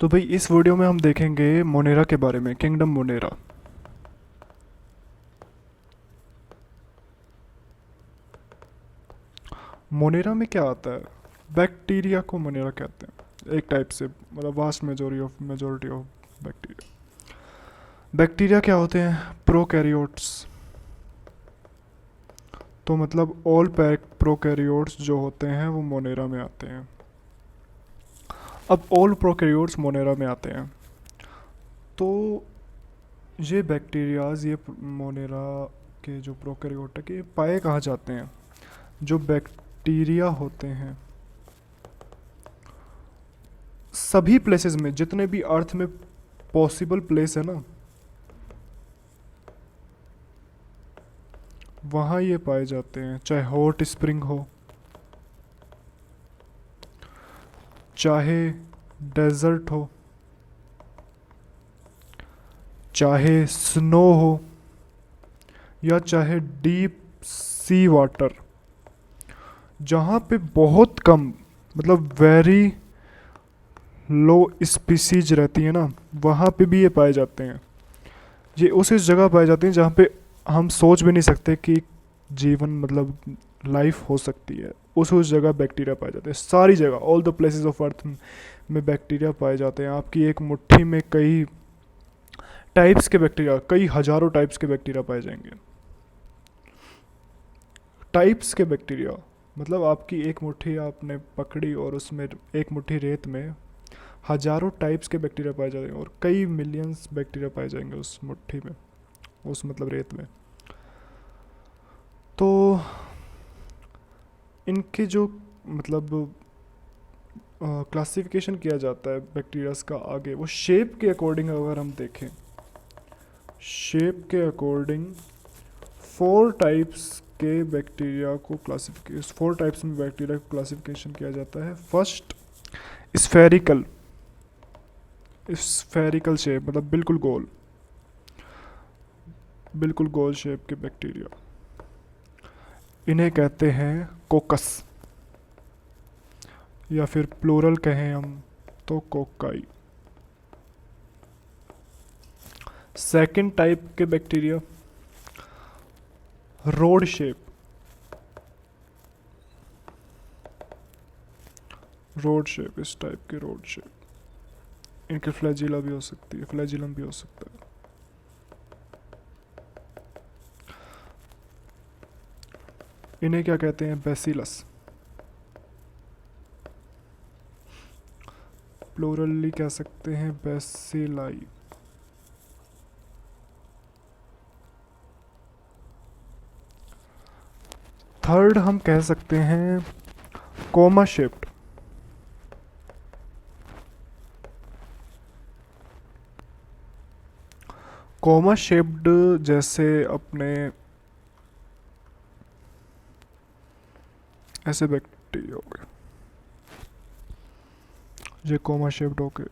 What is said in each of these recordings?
तो भाई इस वीडियो में हम देखेंगे मोनेरा के बारे में, किंगडम मोनेरा। मोनेरा में क्या आता है? बैक्टीरिया को मोनेरा कहते हैं, एक टाइप से, मतलब vast majority of bacteria. Bacteria क्या होते हैं? प्रोकैरियोट्स। तो मतलब ऑल प्रोकैरियोट्स जो होते हैं वो मोनेरा में आते हैं। अब ऑल प्रोकैरियोट्स मोनेरा में आते हैं, तो ये बैक्टीरियाज, ये मोनेरा के जो प्रोकैरियोट है, कि ये पाए कहाँ जाते हैं? जो बैक्टीरिया होते हैं सभी प्लेसेस में, जितने भी अर्थ में पॉसिबल प्लेस है ना, वहाँ ये पाए जाते हैं। चाहे हॉट स्प्रिंग हो, चाहे डेजर्ट हो, चाहे स्नो हो, या चाहे डीप सी वाटर, जहाँ पे बहुत कम, मतलब वेरी लो स्पीसीज रहती है ना, वहाँ पे भी ये पाए जाते हैं। ये उस इस जगह पाए जाते हैं जहाँ पे हम सोच भी नहीं सकते कि जीवन, मतलब लाइफ हो सकती है। उस जगह बैक्टीरिया पाए जाते हैं, सारी जगह, all the places of earth में बैक्टीरिया पाए जाते हैं। आपकी एक मुट्ठी में कई टाइप्स के बैक्टीरिया, कई हजारों टाइप्स के बैक्टीरिया पाए जाएंगे। टाइप्स के बैक्टीरिया मतलब आपकी एक मुट्ठी आपने पकड़ी और उसमें एक मुट्ठी रेत में हजारों टाइप्स के बैक्टीरिया पाए जाएंगे, और कई मिलियंस बैक्टीरिया पाए जाएंगे उस मुट्ठी में, उस मतलब रेत में। तो इनके जो, मतलब क्लासिफिकेशन किया जाता है बैक्टीरियाज का आगे, वो शेप के अकॉर्डिंग अगर हम देखें, शेप के अकॉर्डिंग 4 टाइप्स के बैक्टीरिया को क्लासिफिकेशन, 4 टाइप्स में बैक्टीरिया को क्लासिफिकेशन किया जाता है। First, spherical. स्फेरिकल शेप मतलब बिल्कुल गोल, बिल्कुल गोल शेप के बैक्टीरिया, इन्हें कहते हैं कोकस, या फिर प्लूरल कहें हम तो कोकाई। सेकंड टाइप के bacteria, rod shape. Rod shape, इस टाइप के रोड शेप, इनके फ्लैजिला भी हो सकती है, फ्लैजिलम भी हो सकता है। इन्हें क्या कहते हैं? बेसिलस। प्लूरली कह सकते हैं बेसिलाई। थर्ड हम कह सकते हैं कोमा शेप्ड। कोमा शेप्ड जैसे अपने ऐसे बैक्टीरिया हो गए, ये कोमा शेप्ड हो गए,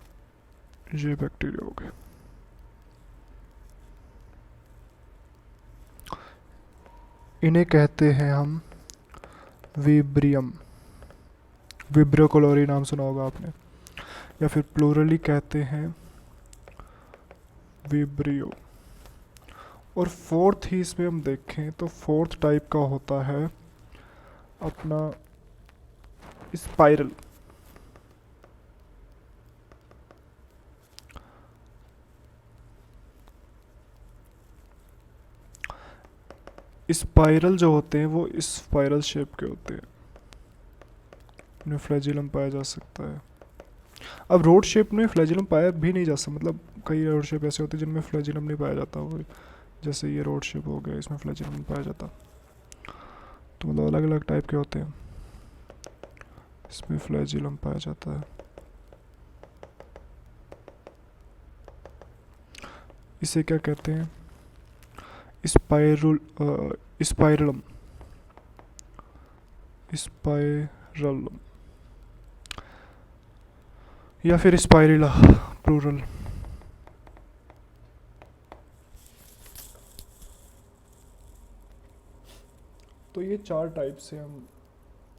ये बैक्टीरिया हो गए। इन्हें कहते हैं हम विब्रियम। विब्रियो कोलोरी नाम सुना होगा आपने, या फिर प्लूरली कहते हैं विब्रियो। और फोर्थ ही इसमें हम देखें तो फोर्थ टाइप का होता है अपना स्पाइरल। स्पाइरल जो होते हैं वो स्पाइरल शेप के होते हैं, इनमें फ्लैजिलम पाया जा सकता है। अब रोड शेप में फ्लैजिलम पाया भी नहीं जा सकता, मतलब कई रोड शेप ऐसे होते हैं जिनमें फ्लैजिलम नहीं पाया जाता। वो जैसे ये रोड शेप हो गया, इसमें फ्लैजिलम नहीं पाया जाता। तो मतलब अलग अलग टाइप के होते हैं, इसमें फ्लैजिलम पाया जाता है। इसे क्या कहते हैं? स्पाइरुल स्पाइरलम। स्पाइरलम या फिर स्पाइरिला प्लूरल। तो ये 4 टाइप से हम,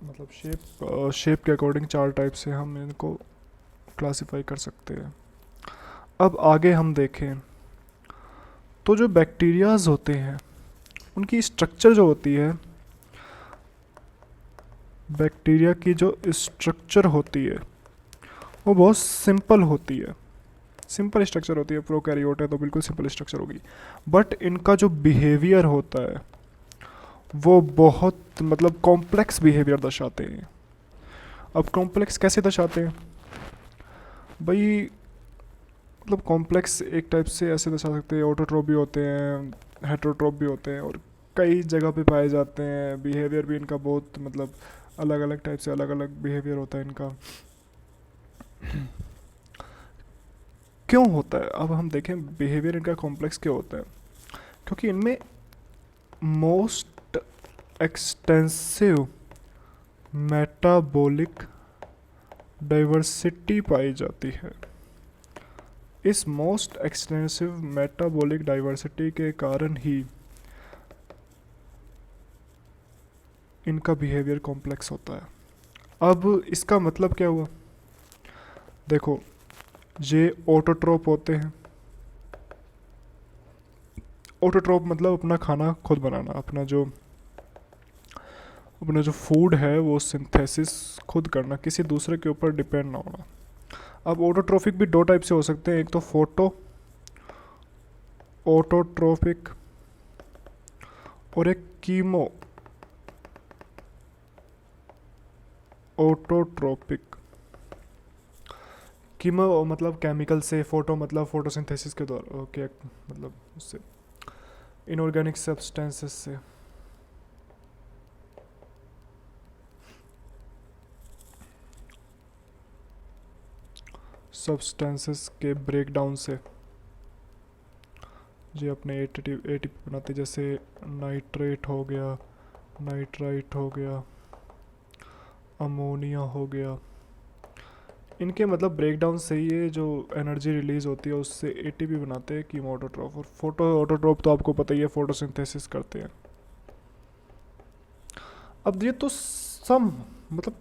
मतलब शेप के अकॉर्डिंग 4 टाइप से हम इनको क्लासिफाई कर सकते हैं। अब आगे हम देखें तो जो बैक्टीरियाज होते हैं उनकी स्ट्रक्चर जो होती है, बैक्टीरिया की जो स्ट्रक्चर होती है वो बहुत सिंपल होती है, सिंपल स्ट्रक्चर होती है। प्रोकैरियोट है तो बिल्कुल सिंपल स्ट्रक्चर होगी, बट इनका जो बिहेवियर होता है वो बहुत मतलब कॉम्प्लेक्स बिहेवियर दर्शाते हैं। अब कॉम्प्लेक्स कैसे दर्शाते हैं भाई, मतलब कॉम्प्लेक्स एक टाइप से ऐसे दर्शा सकते हैं, ऑटोट्रोप भी होते हैं, हेटरोट्रोप भी होते हैं, और कई जगह पे पाए जाते हैं। बिहेवियर भी इनका बहुत मतलब अलग अलग टाइप से अलग अलग बिहेवियर होता है इनका। क्यों होता है, अब हम देखें बिहेवियर इनका कॉम्प्लेक्स क्यों होता है, क्योंकि इनमें मोस्ट एक्सटेंसिव मेटाबॉलिक डाइवर्सिटी पाई जाती है। इस मोस्ट एक्सटेंसिव मेटाबॉलिक डाइवर्सिटी के कारण ही इनका बिहेवियर कॉम्प्लेक्स होता है। अब इसका मतलब क्या हुआ, देखो ये ऑटोट्रोप होते हैं। ऑटोट्रोप मतलब अपना खाना खुद बनाना, अपना जो फूड है वो सिंथेसिस खुद करना, किसी दूसरे के ऊपर डिपेंड ना होना। अब ऑटोट्रोफिक भी दो टाइप से हो सकते हैं, एक तो फोटो ऑटोट्रोफिक और एक कीमो ऑटोट्रोपिक। कीमो मतलब केमिकल से, फोटो मतलब फोटोसिंथेसिस के द्वारा, ओके मतलब उससे इनऑर्गेनिक सब्सटेंसेस से। सब्सटेंसेस के ब्रेकडाउन से ये अपने एटीपी बनाते, जैसे नाइट्रेट हो गया, नाइट्राइट हो गया, अमोनिया हो गया। इनके मतलब ब्रेकडाउन से ये जो एनर्जी रिलीज होती है उससे एटीपी बनाते हैं कीमो ऑटोट्रोप। और फोटो ऑटोट्रोप तो आपको पता ही है, फोटोसिंथेसिस करते हैं। अब ये तो सम मतलब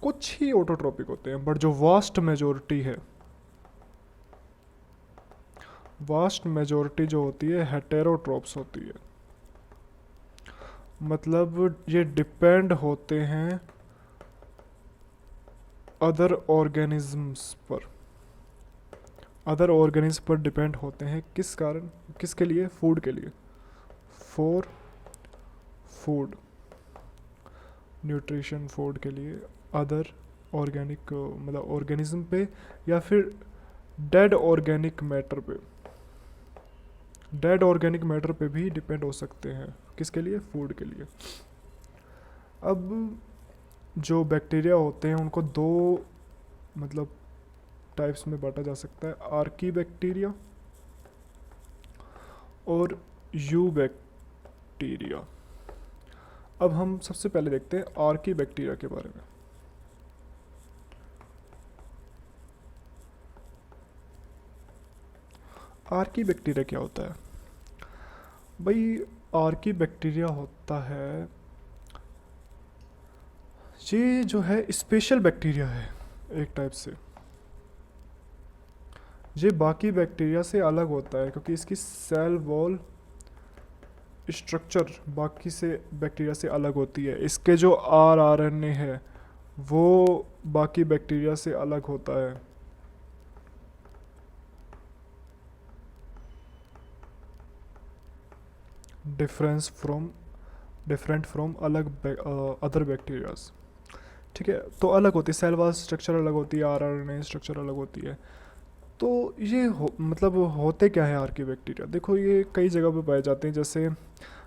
कुछ ही ऑटोट्रोपिक होते हैं, बट जो वास्ट मेजोरिटी है, वास्ट मेजोरिटी जो होती है हेटेरोट्रोप्स होती है। मतलब ये डिपेंड होते हैं अदर ऑर्गेनिजम्स पर, अदर ऑर्गेनिज्म पर डिपेंड होते हैं। किस कारण, किसके लिए, फूड के लिए, फॉर फूड, न्यूट्रिशन फूड के लिए अदर ऑर्गेनिक मतलब ऑर्गेनिज्म पे, या फिर डेड ऑर्गेनिक मैटर पे, डेड ऑर्गेनिक मैटर पे भी डिपेंड हो सकते हैं। किसके लिए, फूड के लिए। अब जो बैक्टीरिया होते हैं उनको दो मतलब टाइप्स में बांटा जा सकता है, आर्की बैक्टीरिया और यू बैक्टीरिया। अब हम सबसे पहले देखते हैं आर्की बैक्टीरिया के बारे में। आर्की बैक्टीरिया क्या होता है भाई, आर्की बैक्टीरिया होता है, ये जो है स्पेशल बैक्टीरिया है एक टाइप से। ये बाकी बैक्टीरिया से अलग होता है क्योंकि इसकी सेल वॉल स्ट्रक्चर बाकी से बैक्टीरिया से अलग होती है। इसके जो आरएनए है वो बाकी बैक्टीरिया से अलग होता है। डिफरेंट फ्रॉम अलग अदर बैक्टीरियाज। ठीक है, तो अलग होती है, सेल वॉल स्ट्रक्चर अलग होती है, आरएनए स्ट्रक्चर अलग होती है। तो ये मतलब होते क्या है आर्की बैक्टीरिया, देखो ये कई जगह पे पाए जाते हैं। जैसे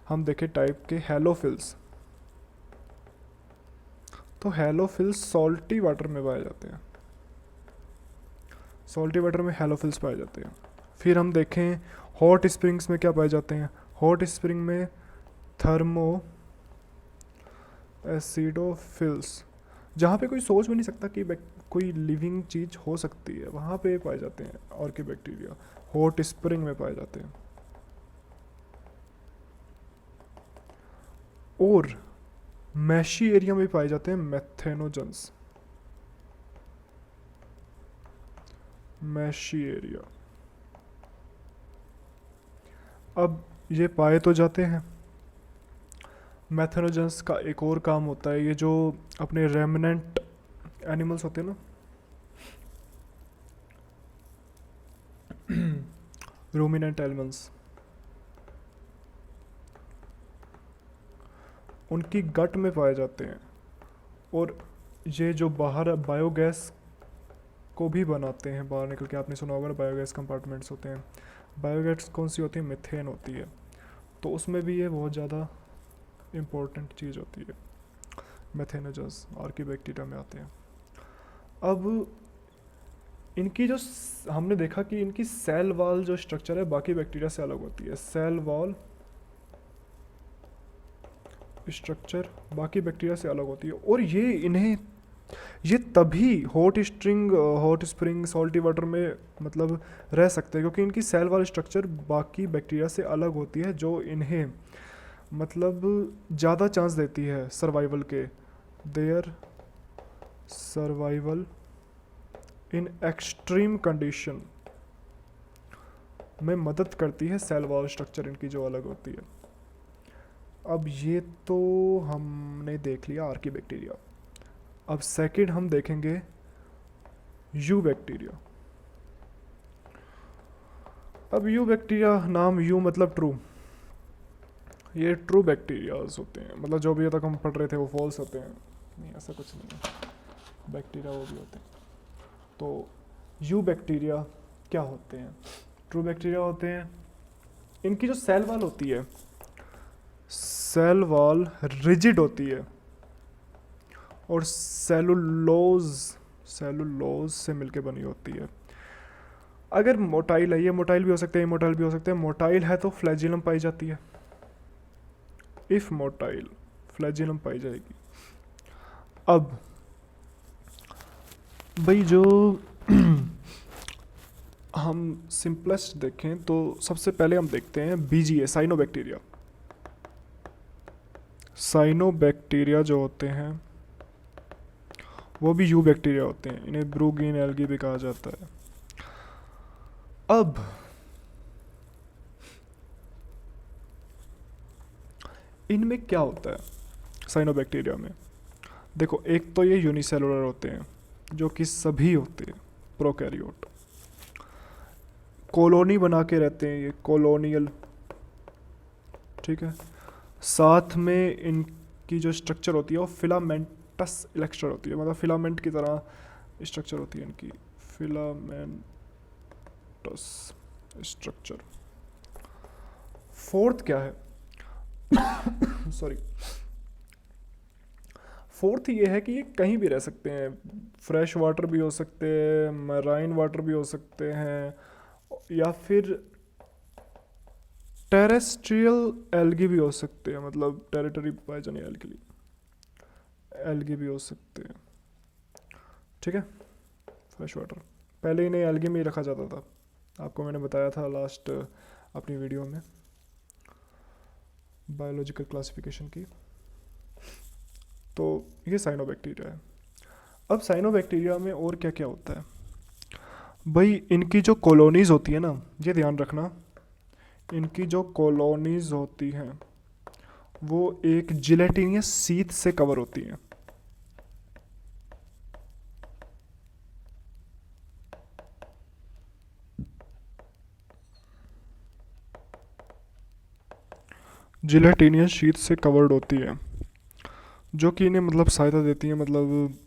हम देखें टाइप के हेलोफिल्स, तो हेलोफिल्स सॉल्टी वाटर में पाए जाते हैं, सॉल्टी वाटर में हेलोफिल्स पाए जाते हैं। फिर हम देखें हॉट स्प्रिंग्स में क्या पाए जाते हैं, हॉट स्प्रिंग में थर्मो एसिडोफिल्स, जहाँ पे कोई सोच भी नहीं सकता कि कोई लिविंग चीज़ हो सकती है, वहाँ पे पाए जाते हैं आर्की बैक्टीरिया, हॉट स्प्रिंग में पाए जाते हैं। और मैशी एरिया में पाए जाते हैं मैथेनोजेंस, मैशी एरिया। अब ये पाए तो जाते हैं। मैथनोजेंस का एक और काम होता है, ये जो अपने रेमिनेंट एनिमल्स होते हैं ना, रूमिनेंट एनिमल्स, उनकी गट में पाए जाते हैं। और ये जो बाहर बायोगैस को भी बनाते हैं बाहर निकल के। आपने सुना होगा बायोगैस कंपार्टमेंट्स होते हैं। बायोगैस कौन सी होती है? मिथेन होती है। तो उसमें भी ये बहुत ज़्यादा इम्पोर्टेंट चीज़ होती है। मैथेनोजेंस आर्कीबैक्टीरिया में आते हैं। अब इनकी जो हमने देखा कि इनकी सेल वॉल जो स्ट्रक्चर है बाकी बैक्टीरिया से अलग होती है। सेल वॉल स्ट्रक्चर बाकी बैक्टीरिया से अलग होती है। और ये तभी हॉट स्प्रिंग सॉल्टी वाटर में मतलब रह सकते हैं, क्योंकि इनकी सेल वॉल स्ट्रक्चर बाकी बैक्टीरिया से अलग होती है, जो इन्हें मतलब ज़्यादा चांस देती है सर्वाइवल के। Their survival in extreme condition में मदद करती है सेल वॉल स्ट्रक्चर इनकी जो अलग होती है। अब ये तो हमने देख लिया आर्कीबैक्टीरिया। अब सेकंड हम देखेंगे यू बैक्टीरिया। अब यू बैक्टीरिया, नाम यू मतलब ट्रू, ये ट्रू बैक्टीरियाज होते हैं। मतलब जो भी अभी तक हम पढ़ रहे थे वो फॉल्स होते हैं, नहीं ऐसा कुछ नहीं है, बैक्टीरिया वो भी होते हैं। तो यू बैक्टीरिया क्या होते हैं? ट्रू बैक्टीरिया होते हैं। इनकी जो सेल वॉल होती है, सेल वॉल रिजिड होती है और सेलुलोज से मिलके बनी होती है। अगर मोटाइल है, ये मोटाइल भी हो सकते हैं, इमोटाइल भी हो सकते हैं। मोटाइल है तो फ्लैजिलम पाई जाती है। इफ मोटाइल फ्लैजिलम पाई जाएगी। अब भाई जो हम सिंपलेस्ट देखें तो सबसे पहले हम देखते हैं बीजीए साइनोबैक्टीरिया। साइनोबैक्टीरिया जो होते हैं वो भी यू बैक्टीरिया होते हैं। इन्हें ब्रूगीन एल्गी भी कहा जाता है। अब इनमें क्या होता है साइनोबैक्टीरिया में? देखो, एक तो ये यूनिसेलुलर होते हैं जो कि सभी होते हैं प्रोकैरियोट। कॉलोनी बना के रहते हैं, ये कॉलोनियल, ठीक है। साथ में इनकी जो स्ट्रक्चर होती है वो फिलामेंटस स्ट्रक्चर होती है, मतलब फिलामेंट की तरह स्ट्रक्चर होती है इनकी, फिलामेंटस स्ट्रक्चर। फोर्थ क्या है? सॉरी, फोर्थ ये है कि ये कहीं भी रह सकते हैं। फ्रेश वाटर भी हो सकते हैं, मराइन वाटर भी हो सकते हैं, या फिर टेरेस्ट्रियल एल्गी भी हो सकते हैं, मतलब टेरिटरी पाए जाने एल्गी भी हो सकते हैं, ठीक है। फ्रेश वाटर पहले इन्हें एल्गी में ही रखा जाता था, आपको मैंने बताया था लास्ट अपनी वीडियो में बायोलॉजिकल क्लासिफिकेशन की। तो ये साइनोबैक्टीरिया है। अब साइनोबैक्टीरिया में और क्या क्या होता है भाई? इनकी जो कॉलोनीज होती है ना, ये ध्यान रखना, इनकी जो कॉलोनीज होती हैं वो एक जिलेटिनियस सीथ से कवर होती हैं। जिलेटिनियस शीट से कवर्ड होती है, जो कि इन्हें मतलब सहायता देती है, मतलब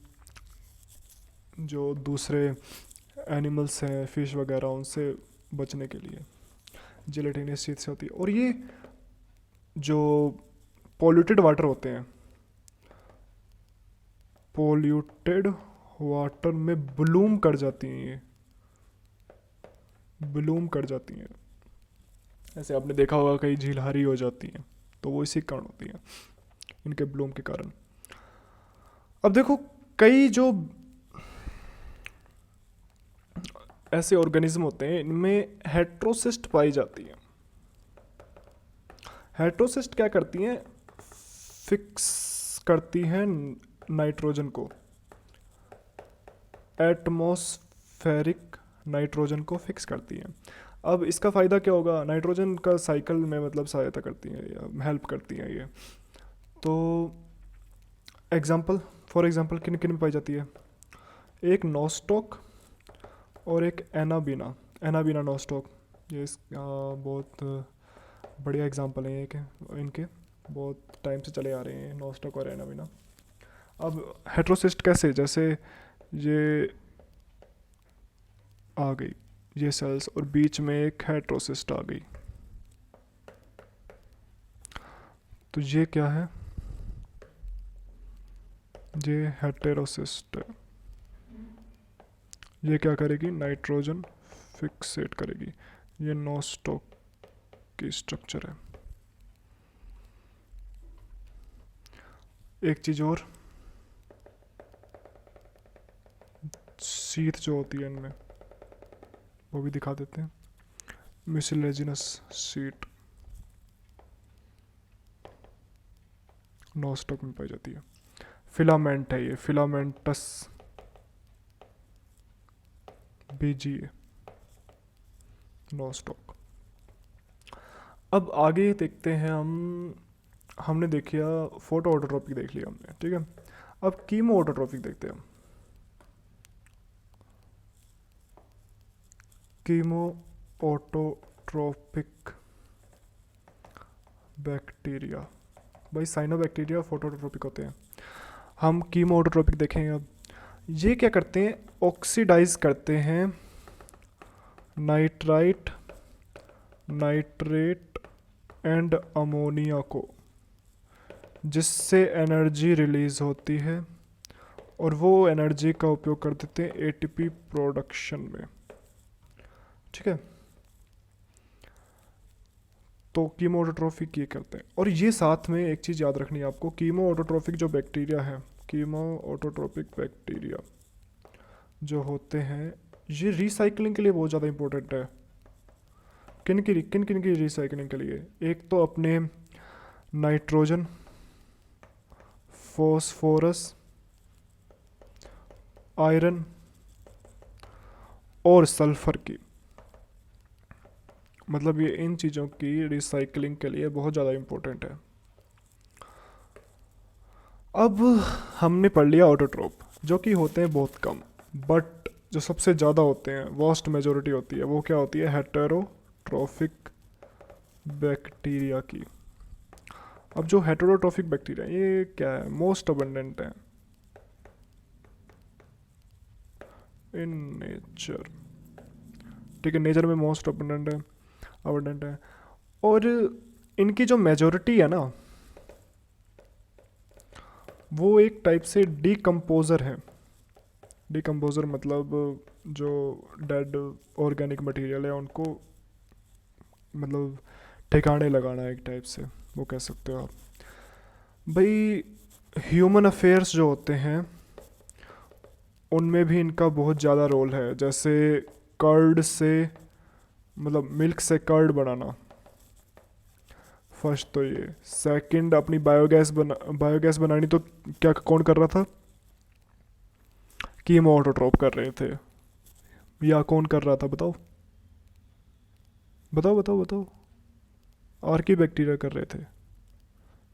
जो दूसरे एनिमल्स हैं, फिश वगैरह, उनसे बचने के लिए जिलेटिनियस शीट से होती है। और ये जो पोल्यूटेड वाटर होते हैं, पोल्यूटेड वाटर में ब्लूम कर जाती हैं, ये ब्लूम कर जाती हैं। ऐसे आपने देखा होगा कई झील हरी हो जाती हैं, तो वो इसी कारण होती है, इनके ब्लूम के कारण। अब देखो, कई जो ऐसे ऑर्गेनिज्म होते हैं इनमें हेट्रोसिस्ट पाई जाती है। हेट्रोसिस्ट क्या करती हैं? फिक्स करती हैं नाइट्रोजन को, एटमॉस्फेरिक नाइट्रोजन को फिक्स करती हैं। अब इसका फ़ायदा क्या होगा, नाइट्रोजन का साइकिल में मतलब सहायता करती हैं या हेल्प करती हैं ये। तो एग्जांपल, फॉर एग्जांपल किन किन में पाई जाती है, एक नोस्टॉक और एक एनाबीना, एनाबीना नोस्टॉक। ये बहुत बढ़िया एग्जांपल हैं ये के इनके, बहुत टाइम से चले आ रहे हैं नोस्टॉक और एनाबीना। अब हेट्रोसिस्ट कैसे, जैसे ये आ गई ये सेल्स और बीच में एक हेट्रोसिस्ट आ गई, तो ये क्या है, ये हेटेरोसिस्ट है। ये क्या करेगी, नाइट्रोजन फिक्सेट करेगी। ये नोस्टॉक की स्ट्रक्चर है। एक चीज़ और, शीथ जो होती है इनमें वो भी दिखा देते हैं। म्यूसिलेजिनस शीट नोस्टॉक में पाई जाती है। फिलामेंट है ये, फिलामेंटस बीजीए नोस्टॉक। अब आगे देखते हैं हमने देखिया फोटो ऑटोट्रोपिक देख लिया हमने, ठीक है। अब कीमो ऑटोट्रोपिक देखते हैं हम। कीमो ऑटोट्रोपिक बैक्टीरिया, भाई साइनोबैक्टीरिया फोटोट्रोपिक होते हैं। हम कीमो ऑटोट्रोपिक देखेंगे। अब ये क्या करते हैं, ऑक्सीडाइज करते हैं नाइट्राइट, नाइट्रेट एंड अमोनिया को, जिससे एनर्जी रिलीज होती है और वो एनर्जी का उपयोग कर देते हैं एटीपी प्रोडक्शन में, ठीक है। तो कीमो ऑटोट्रोफिक ये करते हैं। और ये साथ में एक चीज़ याद रखनी है आपको, कीमो ऑटोट्रोफिक जो बैक्टीरिया है, कीमो ऑटोट्रोपिक बैक्टीरिया जो होते हैं, ये रिसाइकलिंग के लिए बहुत ज़्यादा इंपॉर्टेंट है। किन किन की रिसाइकलिंग के लिए, एक तो अपने नाइट्रोजन, फॉस्फोरस, आयरन और सल्फर की, मतलब ये इन चीज़ों की रिसाइकलिंग के लिए बहुत ज़्यादा इम्पोर्टेंट है। अब हमने पढ़ लिया ऑटोट्रोप, जो कि होते हैं बहुत कम, बट जो सबसे ज़्यादा होते हैं, वास्ट मेजोरिटी होती है, वो क्या होती है, हेटेरोट्रोफिक बैक्टीरिया की। अब जो हेटेरोट्रोफिक बैक्टीरिया ये क्या है, मोस्ट अबंडेंट है इन नेचर, ठीक है, नेचर में मोस्ट अबंडेंट है। और इनकी जो मेजोरिटी है ना, वो एक टाइप से डीकम्पोज़र है। डीकम्पोज़र मतलब जो डेड ऑर्गेनिक मटेरियल है उनको मतलब ठिकाने लगाना, एक टाइप से वो कह सकते हो आप। भाई ह्यूमन अफेयर्स जो होते हैं उनमें भी इनका बहुत ज़्यादा रोल है, जैसे कर्ड से मतलब मिल्क से कर्ड बनाना, फर्स्ट तो ये। सेकंड अपनी बायोगैस बनानी, तो क्या कौन कर रहा था, कीमो ऑटोट्रोप कर रहे थे, या कौन कर रहा था, बताओ बताओ बताओ बताओ, आर्की बैक्टीरिया कर रहे थे।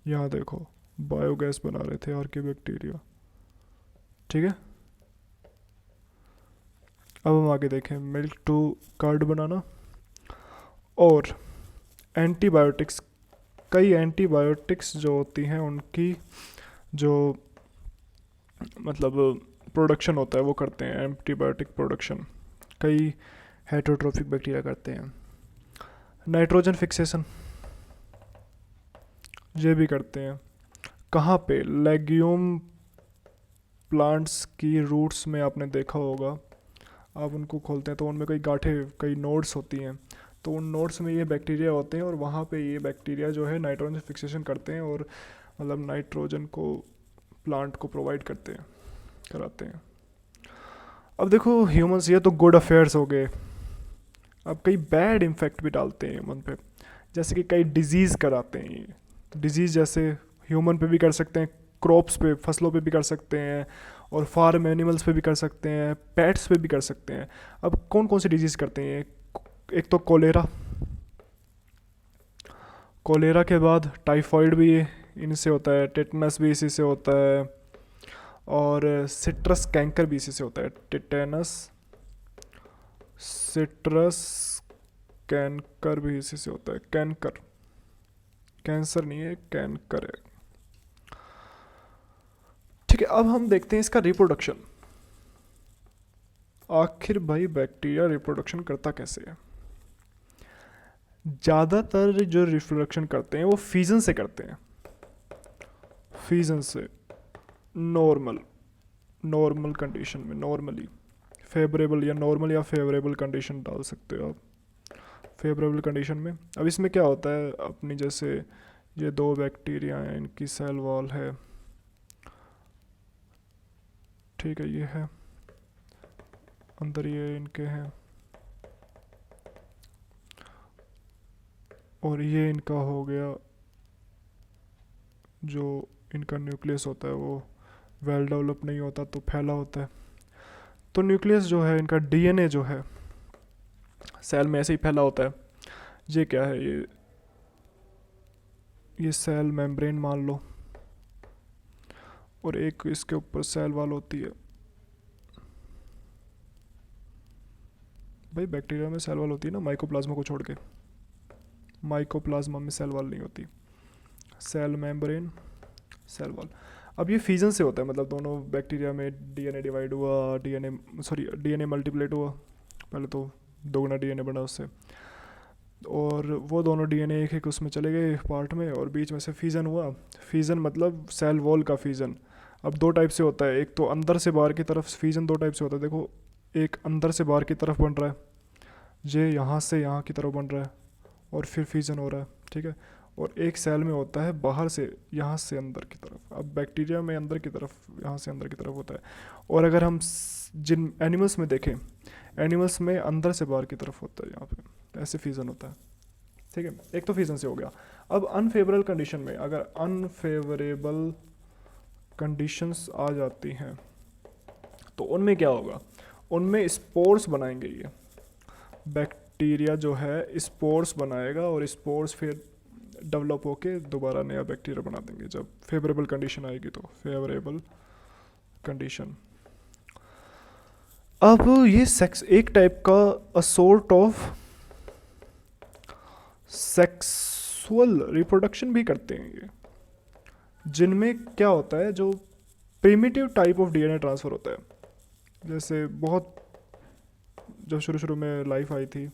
यहाँ देखो बायोगैस बना रहे थे आर्की बैक्टीरिया, ठीक है। अब हम आगे देखें, मिल्क टू कर्ड बनाना और एंटीबायोटिक्स। कई एंटीबायोटिक्स जो होती हैं उनकी जो मतलब प्रोडक्शन होता है वो करते हैं, एंटीबायोटिक प्रोडक्शन कई हेटेरोट्रोफिक बैक्टीरिया करते हैं। नाइट्रोजन फिक्सेशन ये भी करते हैं, कहाँ पे, लेग्यूम प्लांट्स की रूट्स में आपने देखा होगा, आप उनको खोलते हैं तो उनमें कई गांठें, कई नोड्स होती हैं, तो उन नोड्स में ये बैक्टीरिया होते हैं और वहाँ पे ये बैक्टीरिया जो है नाइट्रोजन फिक्सेशन करते हैं और मतलब नाइट्रोजन को प्लांट को प्रोवाइड कराते हैं। अब देखो ह्यूमंस, ये तो गुड अफेयर्स हो गए। अब कई बैड इम्फेक्ट भी डालते हैं ह्यूमन पे, जैसे कि कई डिजीज़ कराते हैं। ये डिजीज़ जैसे ह्यूमन पे भी कर सकते हैं, क्रॉप्स पे, फसलों पे भी कर सकते हैं, और फार्म एनिमल्स पे भी कर सकते हैं, पेट्स पे भी कर सकते हैं। अब कौन कौन सी डिजीज़ करते हैं, एक तो कोलेरा, कोलेरा के बाद टाइफॉइड भी इनसे होता है, टेटनस भी इसी से होता है, और सिट्रस कैंकर भी इसी से होता है। टिटेनस, सिट्रस कैंकर भी इसी से होता है। कैंकर, कैंसर नहीं है, कैंकर है। ठीक है, अब हम देखते हैं इसका रिप्रोडक्शन। आखिर भाई बैक्टीरिया रिप्रोडक्शन करता कैसे है? ज़्यादातर जो रिप्रोडक्शन करते हैं वो फीजन से करते हैं, फीजन से, नॉर्मल, नॉर्मल कंडीशन में, नॉर्मली फेवरेबल या नॉर्मल या फेवरेबल कंडीशन डाल सकते हो आप, फेवरेबल कंडीशन में। अब इसमें क्या होता है, अपनी जैसे ये दो बैक्टीरिया हैं, इनकी सेल वॉल है, ठीक है, ये है अंदर, ये इनके हैं, और ये इनका हो गया, जो इनका न्यूक्लियस होता है वो वेल डेवलप नहीं होता तो फैला होता है। तो न्यूक्लियस जो है इनका, डीएनए जो है सेल में ऐसे ही फैला होता है। ये क्या है, ये सेल मेम्ब्रेन मान लो, और एक इसके ऊपर सेल वॉल होती है। भाई बैक्टीरिया में सेल वॉल होती है ना, माइकोप्लाज्मा को छोड़ के, माइकोप्लाज्मा में सेल वॉल नहीं होती, सेल मेम्ब्रेन, सेल वॉल। अब ये फीजन से होता है, मतलब दोनों बैक्टीरिया में डीएनए डिवाइड हुआ, डीएनए मल्टीप्लेट हुआ, पहले तो दोगुना डीएनए बना उससे, और वो दोनों डीएनए एक एक उसमें चले गए पार्ट में, और बीच में से फीजन हुआ। फीजन मतलब सेल वॉल का फीजन। अब दो टाइप से होता है, एक तो अंदर से बाहर की तरफ फीजन दो टाइप से होता है। देखो, एक अंदर से बाहर की तरफ बन रहा है, ये यहाँ से यहाँ की तरफ बन रहा है, और फिर फीजन हो रहा है, ठीक है। और एक सेल में होता है बाहर से, यहाँ से अंदर की तरफ। अब बैक्टीरिया में अंदर की तरफ, यहाँ से अंदर की तरफ होता है। और अगर हम जिन एनिमल्स में देखें, एनिमल्स में अंदर से बाहर की तरफ होता है, यहाँ पे ऐसे फीजन होता है, ठीक है। एक तो फीजन से हो गया। अब अनफेवरेबल कंडीशन में, अगर अनफेवरेबल कंडीशंस आ जाती हैं तो उनमें क्या होगा, उनमें स्पोर्स बनाएंगे। ये बैक्टीरिया जो है स्पोर्स बनाएगा, और स्पोर्स फिर डेवलप होके दोबारा नया बैक्टीरिया बना देंगे जब फेवरेबल कंडीशन आएगी। तो फेवरेबल कंडीशन, अब ये सेक्स एक टाइप का असोर्ट ऑफ सेक्सुअल रिप्रोडक्शन भी करते हैं ये, जिनमें क्या होता है, जो primitive type of DNA transfer होता है। जैसे बहुत जब शुरू शुरू में लाइफ आई थी,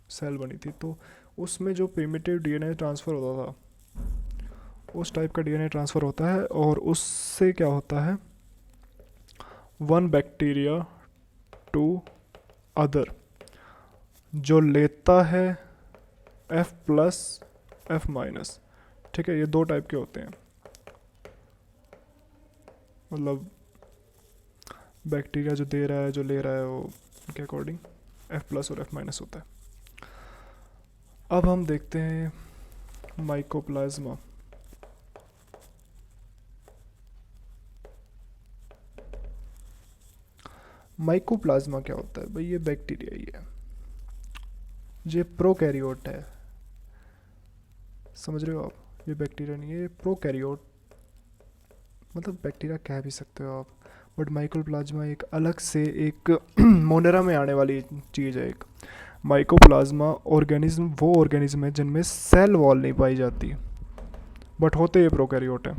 सेल बनी थी, तो उसमें जो प्रिमिटिव डीएनए ट्रांसफ़र होता था, उस टाइप का डीएनए ट्रांसफ़र होता है। और उससे क्या होता है, वन बैक्टीरिया टू अदर, जो लेता है F प्लस F माइनस, ठीक है। ये दो टाइप के होते हैं, मतलब बैक्टीरिया जो दे रहा है, जो ले रहा है, वो के अकॉर्डिंग F प्लस और F माइनस होता है। अब हम देखते हैं माइकोप्लाज्मा। माइकोप्लाज्मा क्या होता है भाई, ये बैक्टीरिया ही है, ये प्रोकैरियोट है, समझ रहे हो आप। ये बैक्टीरिया नहीं है, ये प्रोकैरियोट, मतलब बैक्टीरिया कह भी सकते हो आप, बट माइकोप्लाज्मा एक अलग से एक मोनेरा में आने वाली चीज़ है। एक माइकोप्लाज्मा ऑर्गेनिज्म, वो ऑर्गेनिज्म है जिनमें सेल वॉल नहीं पाई जाती, बट होते ये प्रोकैरियोट है।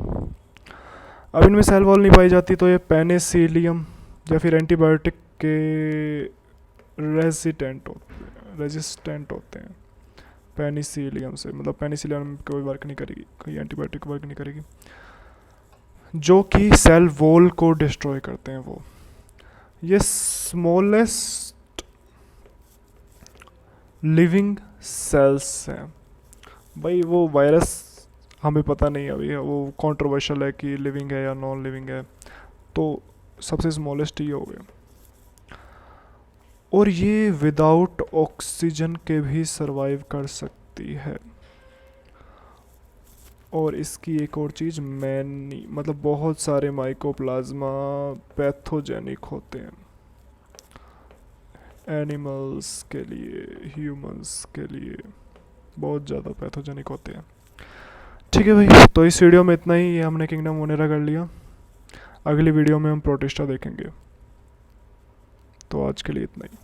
अब इनमें सेल वॉल नहीं पाई जाती तो ये पेनिसिलियम या फिर एंटीबायोटिक के रेजिस्टेंट होते हैं पेनिसिलियम से, मतलब पेनिसिलियम कोई वर्क नहीं करेगी, कोई एंटीबायोटिक वर्क नहीं करेगी, जो कि सेल वॉल को डिस्ट्रॉय करते हैं। वो ये स्मॉलेस्ट लिविंग सेल्स हैं भाई। वो वायरस हमें पता नहीं अभी, वो कंट्रोवर्शियल है कि लिविंग है या नॉन लिविंग है, तो सबसे स्मॉलेस्ट ही हो गया। और ये विदाउट ऑक्सीजन के भी सरवाइव कर सकती है। और इसकी एक और चीज़, मैनी, मतलब बहुत सारे माइकोप्लाज्मा पैथोजेनिक होते हैं, एनिमल्स के लिए, ह्यूमंस के लिए बहुत ज़्यादा पैथोजेनिक होते हैं। ठीक है भाई, तो इस वीडियो में इतना ही। ये हमने किंगडम ओनेरा कर लिया। अगली वीडियो में हम प्रोटिस्टा देखेंगे। तो आज के लिए इतना ही।